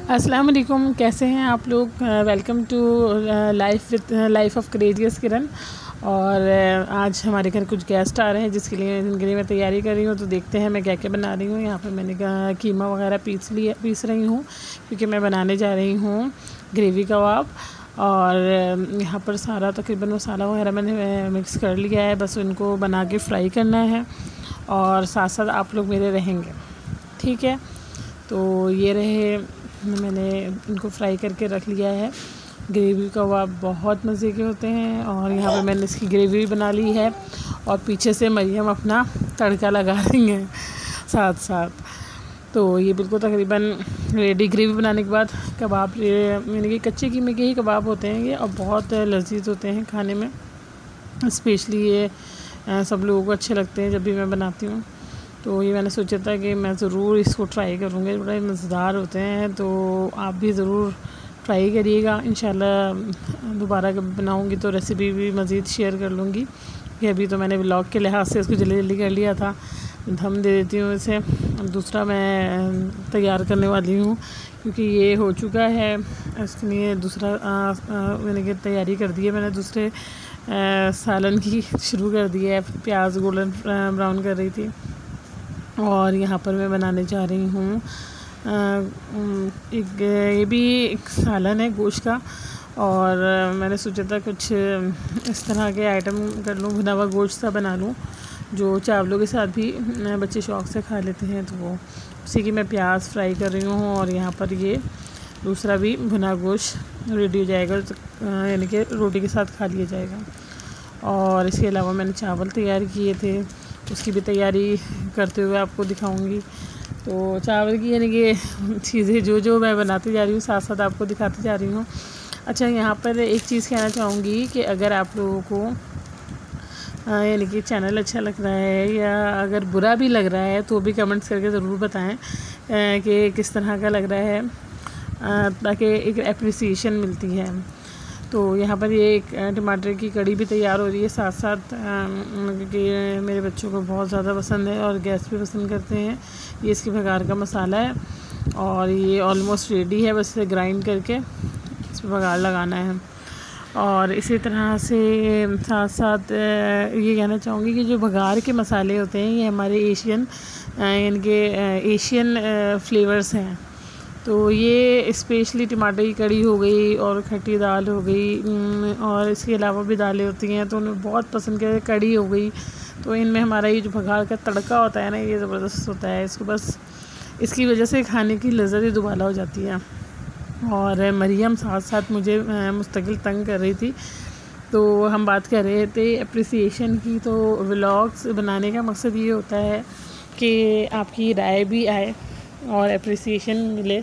अस्सलाम वालेकुम, कैसे हैं आप लोग। Welcome to life of courageous Kiran. और आज हमारे घर कुछ गेस्ट आ रहे हैं जिनके लिए मैं तैयारी कर रही हूँ। तो देखते हैं मैं क्या क्या बना रही हूँ। यहाँ पर मैंने कीमा वगैरह पीस रही हूँ क्योंकि मैं बनाने जा रही हूँ ग्रेवी कबाब। और यहाँ पर सारा तकरीबन मसाला वगैरह मैंने मिक्स कर लिया है, बस उनको बना के फ्राई करना है। और साथ साथ आप लोग मेरे रहेंगे, ठीक है। तो ये रहे, मैंने इनको फ्राई करके रख लिया है। ग्रेवी कबाब बहुत मज़े के होते हैं। और यहाँ पे मैंने इसकी ग्रेवी भी बना ली है और पीछे से मरियम अपना तड़का लगा रही हैं साथ साथ। तो ये बिल्कुल तकरीबन रेडी। ग्रेवी बनाने के बाद कबाब, यानी कि कच्चे कीमे के ही कबाब होते हैं ये, और बहुत लजीज होते हैं खाने में। स्पेशली ये सब लोगों को अच्छे लगते हैं जब भी मैं बनाती हूँ। तो ये मैंने सोचा था कि मैं ज़रूर इसको ट्राई करूँगी, बड़े मज़ेदार होते हैं। तो आप भी ज़रूर ट्राई करिएगा। इंशाल्लाह दोबारा कभी बनाऊँगी तो रेसिपी भी मज़ीद शेयर कर लूँगी, कि अभी तो मैंने व्लॉग के लिहाज से इसको जल्दी जल्दी कर लिया था। दम दे देती हूँ इसे। दूसरा मैं तैयार करने वाली हूँ क्योंकि ये हो चुका है, इसके लिए दूसरा मैंने की तैयारी कर दी है। मैंने दूसरे सालन की शुरू कर दी है। प्याज गोल्डन ब्राउन कर रही थी। और यहाँ पर मैं बनाने जा रही हूँ ये भी एक सालन है गोश्त का। और मैंने सोचा था कुछ इस तरह के आइटम कर लूँ, भुना हुआ गोश्त सा बना लूँ जो चावलों के साथ भी बच्चे शौक़ से खा लेते हैं। तो वो उसी की मैं प्याज फ्राई कर रही हूँ। और यहाँ पर ये दूसरा भी भुना गोश्त रेडी हो जाएगा, यानी कि रोटी के साथ खा लिया जाएगा। और इसके अलावा मैंने चावल तैयार किए थे, उसकी भी तैयारी करते हुए आपको दिखाऊंगी। तो चावल की यानी कि चीज़ें जो मैं बनाती जा रही हूँ साथ साथ आपको दिखाती जा रही हूँ। अच्छा, यहाँ पर एक चीज़ कहना चाहूँगी कि अगर आप लोगों को यानी कि चैनल अच्छा लग रहा है या अगर बुरा भी लग रहा है तो भी कमेंट्स करके ज़रूर बताएं कि किस तरह का लग रहा है, ताकि एक एप्रिसिएशन मिलती है। तो यहाँ पर ये एक टमाटर की कड़ी भी तैयार हो रही है साथ साथ, क्योंकि मेरे बच्चों को बहुत ज़्यादा पसंद है और गेस्ट भी पसंद करते हैं। ये इसकी भगार का मसाला है और ये ऑलमोस्ट रेडी है, बस इसे ग्राइंड करके इस पर भगार लगाना है। और इसी तरह से साथ साथ ये कहना चाहूँगी कि जो भगार के मसाले होते हैं ये हमारे एशियन यानी कि एशियन फ्लेवर्स हैं। तो ये स्पेशली टमाटर की कड़ी हो गई और खट्टी दाल हो गई, और इसके अलावा भी दालें होती हैं तो उन्हें बहुत पसंद करते। कड़ी हो गई, तो इनमें हमारा ये जो भगार का तड़का होता है ना, ये ज़बरदस्त होता है। इसको बस इसकी वजह से खाने की लज़्ज़त ही दुबाला हो जाती है। और मरियम साथ साथ मुझे मुस्तकिल तंग कर रही थी। तो हम बात कर रहे थे एप्रिसिएशन की। तो व्लॉग्स बनाने का मकसद ये होता है कि आपकी राय भी आए और एप्रिसिएशन मिले,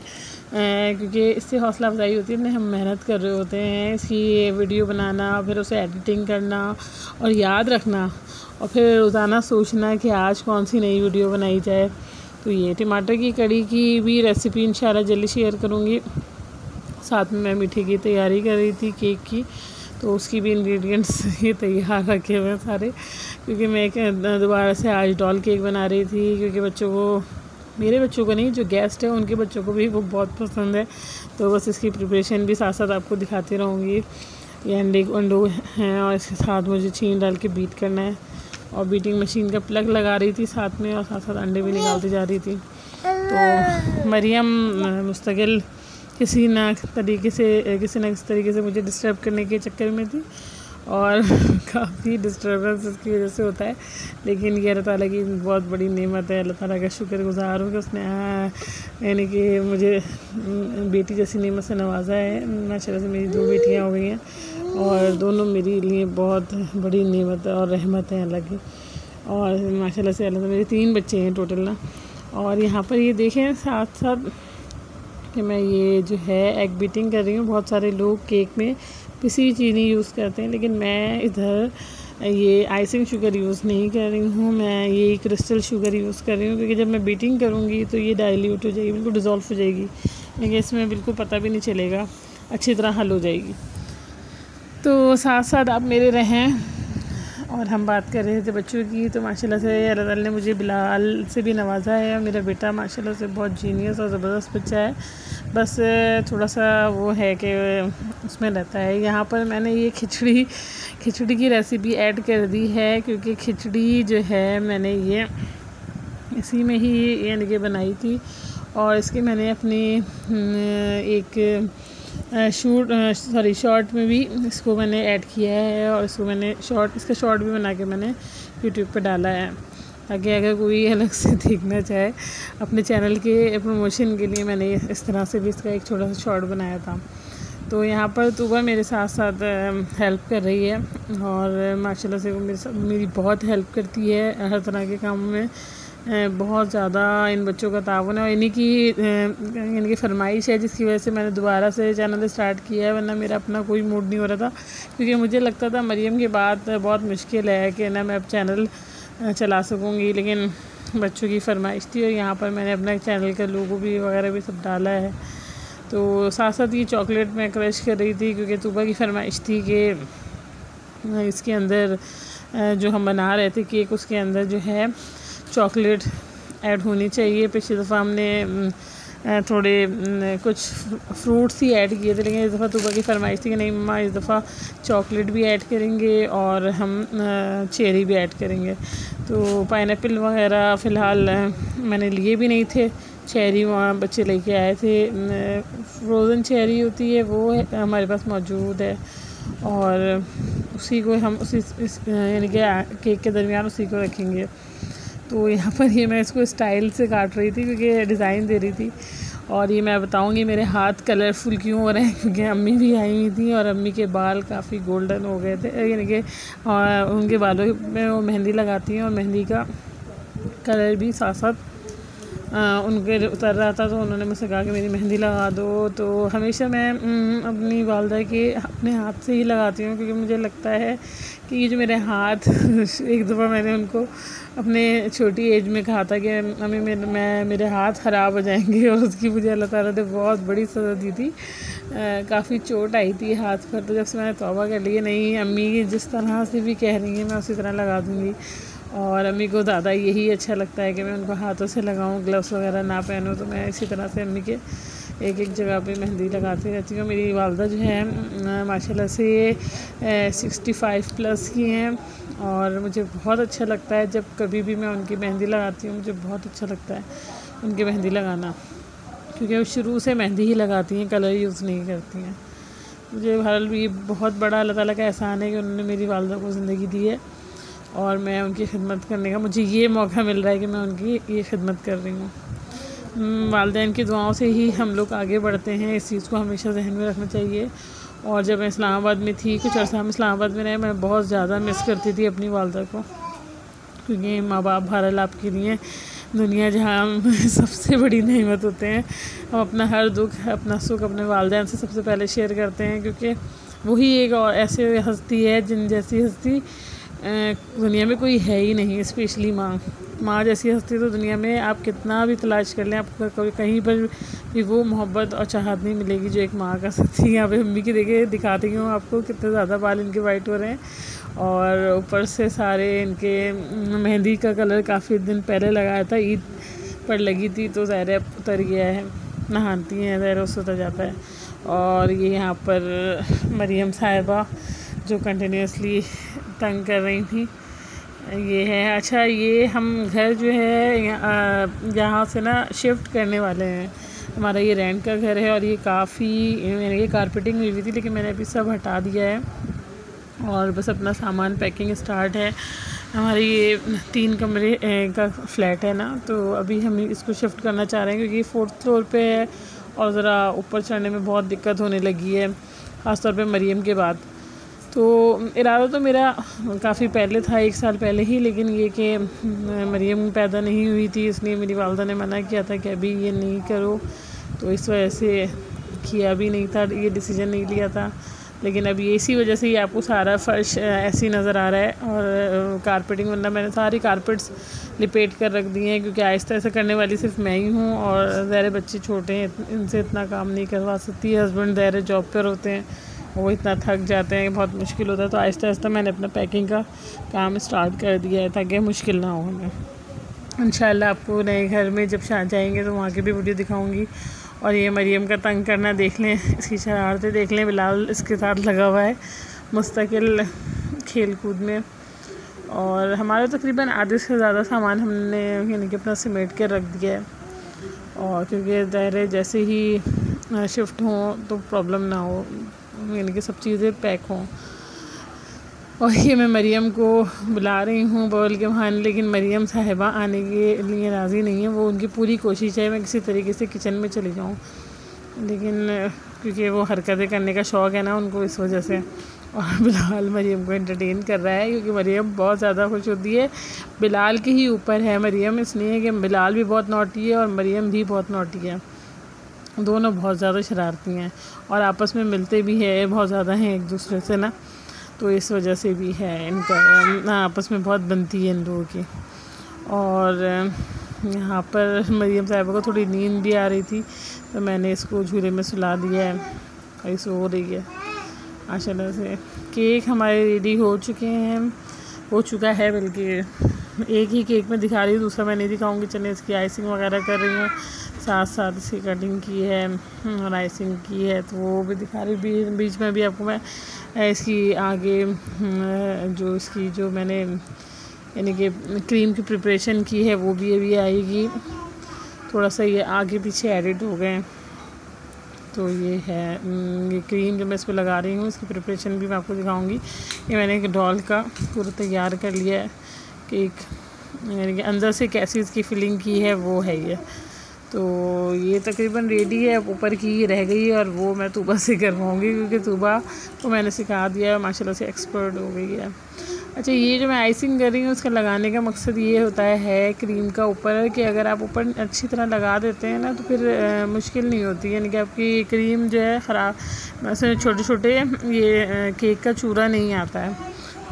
क्योंकि इससे हौसला अफजाई होती है। हम मेहनत कर रहे होते हैं इसकी वीडियो बनाना, फिर उसे एडिटिंग करना और याद रखना, और फिर रोज़ाना सोचना कि आज कौन सी नई वीडियो बनाई जाए। तो ये टमाटर की कड़ी की भी रेसिपी इंशाल्लाह जल्दी शेयर करूँगी। साथ में मैं मीठे की तैयारी कर रही थी, केक की। तो उसकी भी इंग्रेडिएंट्स ये तैयार रखे हुए हैं सारे, क्योंकि मैं दोबारा से आज डॉल केक बना रही थी, क्योंकि बच्चों को, मेरे बच्चों को नहीं, जो गेस्ट है उनके बच्चों को भी वो बहुत पसंद है। तो बस इसकी प्रिपरेशन भी साथ साथ आपको दिखाती रहूँगी। ये अंडो हैं और इसके साथ मुझे चीनी डाल के बीट करना है, और बीटिंग मशीन का प्लग लगा रही थी साथ में, और साथ साथ अंडे भी निकालती जा रही थी। तो मरियम मुस्तकिल किसी न किस तरीके से मुझे डिस्टर्ब करने के चक्कर में थी, और काफ़ी डिस्टर्बेंस इसकी वजह से होता है। लेकिन ये अल्लाह ताला की बहुत बड़ी नेमत है। अल्लाह ताला का शुक्रगुज़ार हूँ कि उसने यानी कि मुझे बेटी जैसी नेमत से नवाजा है। माशाल्लाह से मेरी 2 बेटियाँ हो गई हैं, और दोनों मेरे लिए बहुत बड़ी नेमत और रहमत है अल्लाह की। और माशाल्लाह से अल्लाह से मेरे 3 बच्चे हैं टोटल ना। और यहाँ पर ये देखें साथ साथ कि मैं ये जो है एग बीटिंग कर रही हूँ। बहुत सारे लोग केक में पिसी चीनी यूज़ करते हैं, लेकिन मैं इधर ये आइसिंग शुगर यूज़ नहीं कर रही हूँ। मैं ये क्रिस्टल शुगर यूज़ कर रही हूँ, क्योंकि जब मैं बीटिंग करूँगी तो ये डाइल्यूट हो जाएगी, बिल्कुल डिज़ोल्व हो जाएगी, लेकिन इसमें बिल्कुल पता भी नहीं चलेगा, अच्छी तरह हल हो जाएगी। तो साथ साथ आप मेरे रहें और हम बात कर रहे थे बच्चों की, तो माशाल्लाह से अल्लाह ताला ने मुझे बिलाल से भी नवाजा है। और मेरा बेटा माशाल्लाह से बहुत जीनियस और ज़बरदस्त बच्चा है, बस थोड़ा सा वो है कि उसमें रहता है। यहाँ पर मैंने ये खिचड़ी की रेसिपी ऐड कर दी है, क्योंकि खिचड़ी जो है मैंने ये इसी में ही यानी कि बनाई थी। और इसकी मैंने अपनी एक शॉर्ट में भी इसको मैंने ऐड किया है, और इसको मैंने इसका शॉर्ट भी बना के मैंने यूट्यूब पे डाला है, ताकि अगर कोई अलग से देखना चाहे अपने चैनल के प्रमोशन के लिए मैंने इस तरह से भी इसका एक छोटा सा शॉर्ट बनाया था। तो यहाँ पर तूबा मेरे साथ साथ हेल्प कर रही है, और माशाल्लाह से वो मेरी बहुत हेल्प करती है हर तरह के कामों में। बहुत ज़्यादा इन बच्चों का ताउन है, और इनकी फरमाइश है, जिसकी वजह से मैंने दोबारा से चैनल स्टार्ट किया है, वरना मेरा अपना कोई मूड नहीं हो रहा था। क्योंकि मुझे लगता था मरियम के बाद बहुत मुश्किल है कि ना मैं अब चैनल चला सकूँगी, लेकिन बच्चों की फरमाइश थी, और यहाँ पर मैंने अपना चैनल का लोगो भी वगैरह भी सब डाला है। तो साथ साथ ये चॉकलेट मैं क्रश कर रही थी, क्योंकि तूबा की फरमाइश थी कि इसके अंदर जो हम बना रहे थे केक, उसके अंदर जो है चॉकलेट ऐड होनी चाहिए। पिछली दफ़ा हमने थोड़े कुछ फ्रूट्स ही ऐड किए थे, लेकिन इस दफ़ा तूबा की फरमाइश थी कि नहीं मम्मा इस दफ़ा चॉकलेट भी ऐड करेंगे और हम चेरी भी ऐड करेंगे। तो पाइनएप्पल वगैरह फ़िलहाल मैंने लिए भी नहीं थे, चेरी वहाँ बच्चे लेके आए थे। फ्रोज़न चेरी होती है वो हमारे पास मौजूद है, और उसी को हम यानी कि केक के दरमियान उसी को रखेंगे। तो यहाँ पर ये मैं इसको स्टाइल से काट रही थी, क्योंकि डिज़ाइन दे रही थी। और ये मैं बताऊँगी मेरे हाथ कलरफुल क्यों हो रहे हैं, क्योंकि अम्मी भी आई हुई थी, और अम्मी के बाल काफ़ी गोल्डन हो गए थे, यानी कि उनके बालों में वो मेहंदी लगाती हैं, और मेहंदी का कलर भी साथ साथ उनके उतर रहा था। तो उन्होंने मुझसे कहा कि मेरी मेहंदी लगा दो। तो हमेशा मैं अपनी वालदा के अपने हाथ से ही लगाती हूँ, क्योंकि मुझे लगता है कि ये जो मेरे हाथ एक दफ़ा मैंने उनको अपने छोटी एज में कहा था कि अम्मी मेरे हाथ ख़राब हो जाएंगे, और उसकी मुझे अल्लाह ताला ने बहुत बड़ी सज़ा दी थी। काफ़ी चोट आई थी हाथ पर। तो जब से मैंने तौबा कर ली, नहीं अम्मी जिस तरह से भी कह रही हैं मैं उसी तरह लगा दूँगी। और अम्मी को ज़्यादा यही अच्छा लगता है कि मैं उनको हाथों से लगाऊं, ग्लव्स वगैरह ना पहनूं। तो मैं इसी तरह से अम्मी के एक जगह पे मेहंदी लगाती रहती हूँ। मेरी वालदा जो है माशाल्लाह से 65 प्लस की हैं, और मुझे बहुत अच्छा लगता है जब कभी भी मैं उनकी मेहंदी लगाती हूँ। मुझे बहुत अच्छा लगता है उनकी मेहंदी लगाना, क्योंकि वो शुरू से मेहंदी ही लगाती हैं, कलर यूज़ नहीं करती हैं। मुझे बहरहाल ये बहुत बड़ा अल्लाह ताला का एहसान है कि उन्होंने मेरी वालदा को ज़िंदगी दी है, और मैं उनकी खिदमत करने का मुझे ये मौका मिल रहा है कि मैं उनकी ये खिदमत कर रही हूँ। वालिदैन की दुआओं से ही हम लोग आगे बढ़ते हैं, इस चीज़ को हमेशा जहन में रखना चाहिए। और जब मैं इस्लामाबाद में थी, कुछ अर्सा हम इस्लामाबाद में रहे, मैं बहुत ज़्यादा मिस करती थी अपनी वालदा को, क्योंकि माँ बाप बहरहाल आपके लिए दुनिया जहाँ सबसे बड़ी नेमत होते हैं। हम अपना हर दुख अपना सुख अपने वालिदैन से सबसे पहले शेयर करते हैं, क्योंकि वही एक और ऐसे हस्ती है जिन जैसी हस्ती दुनिया में कोई है ही नहीं, स्पेशली माँ जैसी हस्ती तो दुनिया में आप कितना भी तलाश कर लें, आपको कभी कहीं पर भी वो मोहब्बत और चाहत नहीं मिलेगी जो एक माँ कर सकती है। यहाँ पे अम्मी की देखे दिखाती हूँ आपको कितने ज़्यादा बाल इनके वाइट हो रहे हैं, और ऊपर से सारे इनके मेहंदी का कलर काफ़ी दिन पहले लगाया था, ईद पर लगी थी, तो ज़ाहिर उतर गया है, नहाती हैं ज़ाहिर उससे उतर जाता है। और ये यहाँ पर मरियम साहिबा जो कंटिन्यूसली तंग कर रही थी, ये है। अच्छा, ये हम घर जो है यहाँ से ना शिफ्ट करने वाले हैं। हमारा ये रेंट का घर है, और ये काफ़ी ये कारपेटिंग हुई थी, लेकिन मैंने अभी सब हटा दिया है, और बस अपना सामान पैकिंग स्टार्ट है। हमारी ये 3 कमरे का फ्लैट है ना, तो अभी हम इसको शिफ्ट करना चाह रहे हैं, क्योंकि 4th फ्लोर पे है, और ज़रा ऊपर चढ़ने में बहुत दिक्कत होने लगी है, ख़ासतौर पे मरियम के बाद। तो इरादा तो मेरा काफ़ी पहले था, 1 साल पहले ही, लेकिन ये कि मरियम पैदा नहीं हुई थी, इसलिए मेरी वालदा ने मना किया था कि अभी ये नहीं करो, तो इस वजह से किया भी नहीं था, ये डिसीजन नहीं लिया था। लेकिन अब ये इसी वजह से ही आपको सारा फर्श ऐसी नज़र आ रहा है, और कारपेटिंग, वरना मैंने सारी कारपेट्स लिपेट कर रख दी हैं, क्योंकि आहिस्ता ऐसा करने वाली सिर्फ मैं ही हूँ, और ज़ाहिर बच्चे छोटे हैं, इनसे इतना काम नहीं करवा सकती। हस्बैंड ज़ाहिर जॉब पर होते हैं, वो इतना थक जाते हैं, बहुत मुश्किल होता है। तो आहिस्ता आहिस्ता मैंने अपना पैकिंग का काम स्टार्ट कर दिया है ताकि मुश्किल ना हो हमें। इंशाल्लाह आपको नए घर में जब जाएंगे तो वहाँ की भी वीडियो दिखाऊंगी। और ये मरियम का तंग करना देख लें, इसकी शरारतें देख लें। बिलाल इसके साथ लगा हुआ है मुस्तकिल खेल कूद में। और हमारा तकरीबन आधे से ज़्यादा सामान हमने यानी कि अपना समेट के रख दिया है। और क्योंकि ज़ाहिर जैसे ही शिफ्ट हों तो प्रॉब्लम ना हो, यानी कि सब चीज़ें पैक हों। और ये मैं मरियम को बुला रही हूँ बोल के बहाने, लेकिन मरियम साहिबा आने के लिए राज़ी नहीं है। वो उनकी पूरी कोशिश है मैं किसी तरीके से किचन में चली जाऊँ, लेकिन क्योंकि वो हरकतें करने का शौक़ है ना उनको, इस वजह से। और बिलाल मरियम को एंटरटेन कर रहा है क्योंकि मरियम बहुत ज़्यादा खुश होती है। बिलाल के ही ऊपर है मरियम, इसलिए कि बिलाल भी बहुत नॉटी है और मरियम भी बहुत नॉटी है। दोनों बहुत ज़्यादा शरारती हैं और आपस में मिलते भी है बहुत ज़्यादा हैं एक दूसरे से ना, तो इस वजह से भी है इनका आपस में बहुत बनती है इन लोगों की। और यहाँ पर मरियम साहिबा को थोड़ी नींद भी आ रही थी तो मैंने इसको झूले में सुला दिया है और सो हो रही है माशाल्लाह से। केक हमारे रेडी हो चुका है, बल्कि एक ही केक में दिखा रही हूँ, दूसरा मैं नहीं दिखाऊंगी। चलिए इसकी आइसिंग वगैरह कर रही हूँ, साथ साथ इसकी कटिंग की है और आइसिंग की है, तो वो भी दिखा रही। बीच में भी आपको मैं इसकी आगे जो मैंने यानी कि क्रीम की प्रिपरेशन की है वो भी अभी आएगी। थोड़ा सा ये आगे पीछे एडिट हो गए, तो ये है ये क्रीम जो मैं इस पर लगा रही हूँ, इसकी प्रिपरेशन भी मैं आपको दिखाऊंगी। ये मैंने एक डॉल का पूरा तैयार कर लिया है केक, यानी कि अंदर से कैसी इसकी फिलिंग की है वो है ये। तो ये तकरीबन रेडी है, ऊपर की रह गई है और वो मैं तूबा से करवाऊँगी क्योंकि तूबा को मैंने सिखा दिया है, माशाल्लाह से एक्सपर्ट हो गई है। अच्छा, ये जो मैं आइसिंग कर रही हूँ उसका लगाने का मकसद ये होता है क्रीम का ऊपर, कि अगर आप ऊपर अच्छी तरह लगा देते हैं ना तो फिर मुश्किल नहीं होती, यानी कि आपकी क्रीम जो है ख़राब वैसे छोटे छोटे ये केक का चूरा नहीं आता है,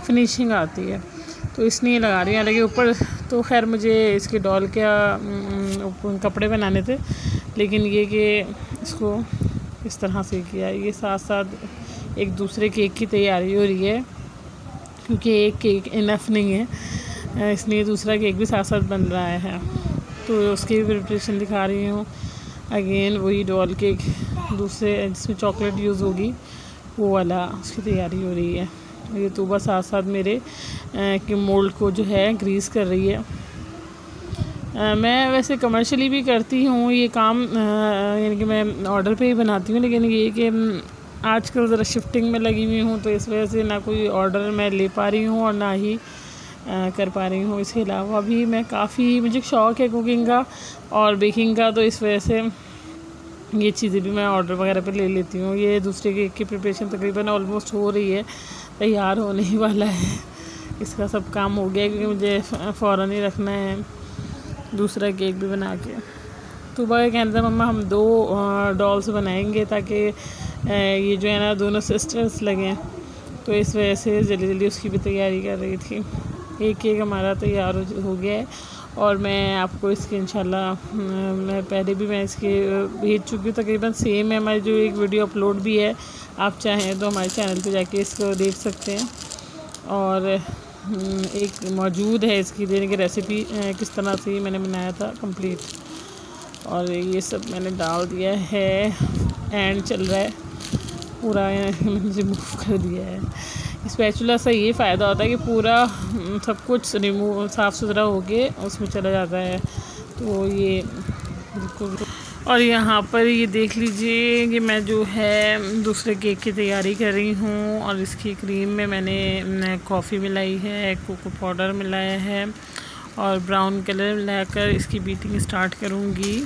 फिनिशिंग आती है, तो इसलिए लगा रही हूँ। हालांकि ऊपर तो खैर मुझे इसके डॉल के कपड़े बनाने थे, लेकिन ये कि इसको इस तरह से किया। ये साथ साथ एक दूसरे केक की तैयारी हो रही है क्योंकि एक केक इनफ नहीं है, इसलिए दूसरा केक भी साथ साथ बन रहा है, तो उसकी भी प्रिपरेशन दिखा रही हूँ। अगेन वही डॉल केक दूसरे जिसमें चॉकलेट यूज़ होगी वो वाला, उसकी तैयारी हो रही है। ये तूबा साथ साथ मेरे कि मोल्ड को जो है ग्रीस कर रही है। मैं वैसे कमर्शियली भी करती हूँ ये काम, यानी कि मैं ऑर्डर पे ही बनाती हूँ, लेकिन ये कि आजकल ज़रा शिफ्टिंग में लगी हुई हूँ तो इस वजह से ना कोई ऑर्डर मैं ले पा रही हूँ और ना ही कर पा रही हूँ। इसके अलावा भी मैं काफ़ी मुझे शौक़ है कुकिंग का और बेकिंग का, तो इस वजह से ये चीज़ें भी मैं ऑर्डर वगैरह पे ले लेती हूँ। ये दूसरे केक की प्रिपरेशन तकरीबन ऑलमोस्ट हो रही है, तैयार होने ही वाला है, इसका सब काम हो गया क्योंकि मुझे फ़ौरन ही रखना है दूसरा केक भी बना के। तो वह कहना था मम्मा हम 2 डॉल्स बनाएंगे ताकि ये जो है ना दोनों सिस्टर्स लगें, तो इस वजह से जल्दी जल्दी उसकी भी तैयारी कर रही थी। एक केक हमारा तैयार हो गया है और मैं आपको इसके इंशाल्लाह मैं पहले भी मैं इसके भेज चुकी हूँ, तकरीबन सेम है हमारी जो एक वीडियो अपलोड भी है, आप चाहें तो हमारे चैनल पे जाके इसको देख सकते हैं। और एक मौजूद है इसकी देने की रेसिपी किस तरह से मैंने बनाया था कंप्लीट, और ये सब मैंने डाल दिया है, एंड चल रहा है पूरा, मैंने मूव कर दिया है। स्पैचुला से ये फ़ायदा होता है कि पूरा सब कुछ रिमूव साफ़ सुथरा होके उसमें चला जाता है, तो ये बिल्कुल। और यहाँ पर ये देख लीजिए कि मैं जो है दूसरे केक की तैयारी कर रही हूँ, और इसकी क्रीम में मैंने कॉफ़ी मिलाई है, कोको पाउडर मिलाया है और ब्राउन कलर मिलाकर इसकी बीटिंग स्टार्ट करूँगी।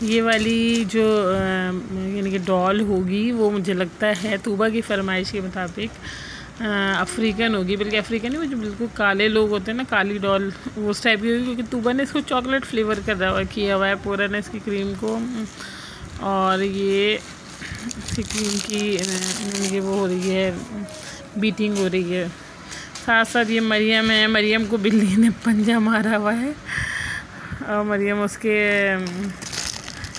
ये वाली जो यानी कि डॉल होगी वो मुझे लगता है तूबा की फरमाइश के मुताबिक अफ्रीकन होगी, बल्कि अफ्रीकन नहीं, वो जो बिल्कुल काले लोग होते हैं ना, काली डॉल, वो उस टाइप की होगी, क्योंकि तूबा ने इसको चॉकलेट फ्लेवर किया हुआ है पूरा ना इसकी क्रीम को। और ये इसकी क्रीम की वो हो रही है, बीटिंग हो रही है। साथ साथ ये मरियम है, मरियम को बिल्ली ने पंजा मारा हुआ है और मरियम उसके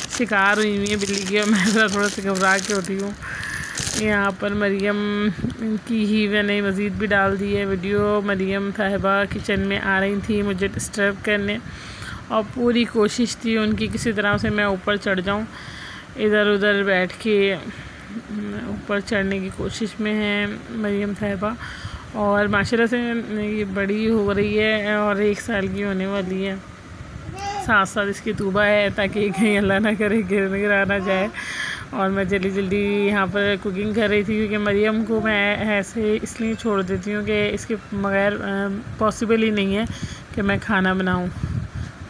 शिकार हुई है बिल्ली की, और मैं थोड़ा सा घबरा के होती हूँ, यहाँ पर मरियम की ही मैंने मज़ीद भी डाल दी है वीडियो। मरियम साहिबा किचन में आ रही थी मुझे डिस्टर्ब करने, और पूरी कोशिश थी उनकी किसी तरह से मैं ऊपर चढ़ जाऊँ। इधर उधर बैठ के ऊपर चढ़ने की कोशिश में है मरियम साहिबा। और माशाल्लाह से ये बड़ी हो रही है और 1 साल की होने वाली है। साथ साथ इसकी तूबा है ताकि कहीं अल्लाह ना करे गिरा ना जाए। और मैं जल्दी जल्दी यहाँ पर कुकिंग कर रही थी, क्योंकि मरियम को मैं ऐसे इसलिए छोड़ देती हूँ कि इसके बगैर पॉसिबल ही नहीं है कि मैं खाना बनाऊँ।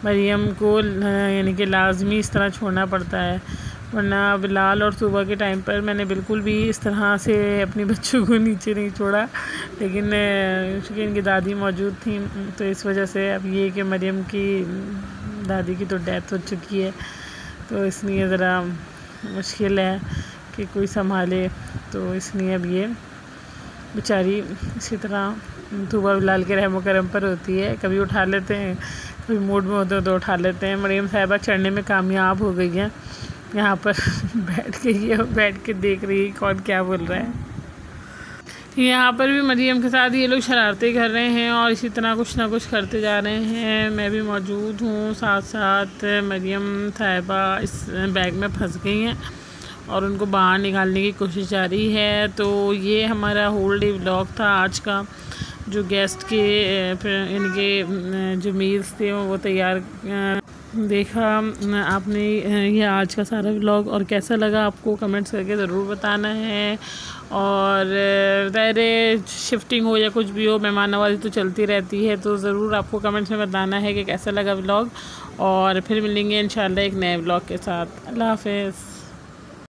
मरियम को यानी कि लाजमी इस तरह छोड़ना पड़ता है, वरना बिलाल और सुबह के टाइम पर मैंने बिल्कुल भी इस तरह से अपने बच्चों को नीचे नहीं छोड़ा। लेकिन चूँकि इनकी दादी मौजूद थी तो इस वजह से अब ये कि मरियम की दादी की तो डेथ हो चुकी है, तो इसलिए ज़रा मुश्किल है कि कोई संभाले। तो इसलिए अब ये बेचारी इसी तरह सुबह बिलाल के रहम करम पर होती है। कभी उठा लेते हैं, कभी मूड में होते हैं तो उठा लेते हैं। मरियम साहिबा चढ़ने में कामयाब हो गई हैं। यहाँ पर बैठ के देख रही है कौन क्या बोल रहा है। यहाँ पर भी मरियम के साथ ये लोग शरारतें कर रहे हैं और इसी तरह कुछ ना कुछ करते जा रहे हैं। मैं भी मौजूद हूँ साथ साथ। मरियम साहिबा इस बैग में फंस गई हैं और उनको बाहर निकालने की कोशिश जारी है। तो ये हमारा होल डे व्लॉग था आज का, जो गेस्ट के इनके जो मील्स थे वो तैयार देखा आपने। ये आज का सारा व्लॉग, और कैसा लगा आपको कमेंट्स करके ज़रूर बताना है। और ज़ाहिर शिफ्टिंग हो या कुछ भी हो, मेहमान नवाज़ी तो चलती रहती है, तो ज़रूर आपको कमेंट्स में बताना है कि कैसा लगा व्लॉग। और फिर मिलेंगे इंशाल्लाह एक नए व्लॉग के साथ। अल्लाह हाफ़िज़।